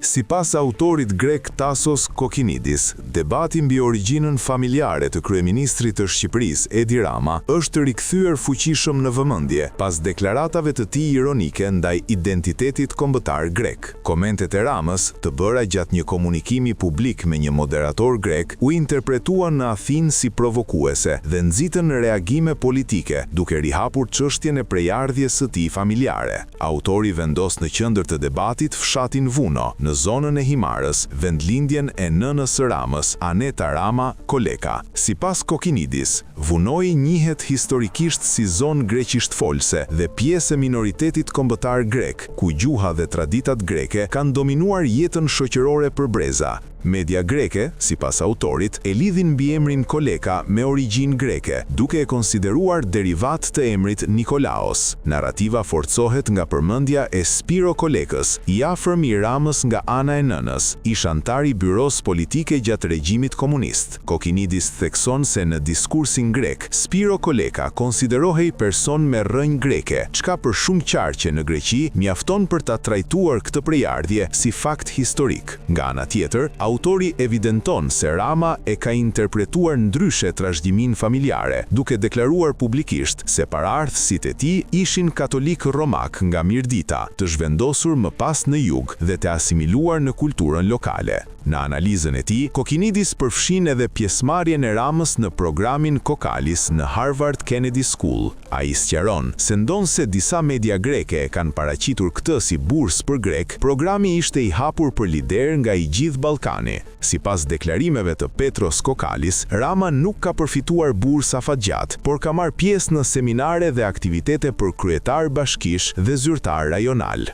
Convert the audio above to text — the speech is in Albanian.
Sipas autorit grek Tasos Kokkinidis, debati mbi origjinën familjare të kryeministrit të Shqipërisë Edi Rama është rikthyer fuqishëm në vëmendje pas deklaratave të tij ironike ndaj identitetit kombëtar grek. Komentet e Ramës, të bëra gjatë një komunikimi publik me një moderator grek, u interpretuan në Athinë si provokuese dhe nxitën në reagime politike, duke rihapur çështjen e prejardhjes së tij familjare. Autori vendos në qendër të debatit fshatin Vuno, në zonën e Himarës, vendlindjen e nënës së Ramës, Aneta Rama Koleka. Sipas Kokkinidis, Vunoi njihet historikisht si zonë greqishtfolse dhe pjesë e minoritetit kombëtar grek, ku gjuha dhe traditat greke kanë dominuar jetën shoqërore përbreza. Media greke, sipas autorit, e lidhin mbiemrin Koleka me origjinë greke, duke e konsideruar derivat të emrit Nikolaos. Narrativa forcohet nga përmendja e Spiro Kolekës, i afërm i Ramës nga ana e nënës, ish antar i byros politike gjatë regjimit komunist. Kokkinidis thekson se në diskursin grek, Spiro Koleka konsiderohej person me rrënjë greke, çka për shumë qarqe në Greqi mjafton për ta trajtuar këtë prejardhje si fakt historik. Nga ana tjetër, autori evidenton se Rama e ka interpretuar ndryshe trashëgiminë familjare, duke deklaruar publikisht se paraardhësit e tij ishin katolik romak nga Mirdita, të zhvendosur më pas në jug dhe të asimiluar në kulturën lokale. Në analizën e tij, Kokkinidis përfshin edhe pjesëmarrjen e Ramës në programin Kokalis në Harvard Kennedy School. Ai sqaron se ndonse disa media greke e kanë paraqitur këtë si bursë për grek, programi ishte i hapur për lider nga i gjithë Ballkani. Sipas deklarimeve të Petros Kokalis, Rama nuk ka përfituar bursë afatgjat, por ka marrë pjesë në seminare dhe aktivitete për kryetar bashkish dhe zyrtar rajonal.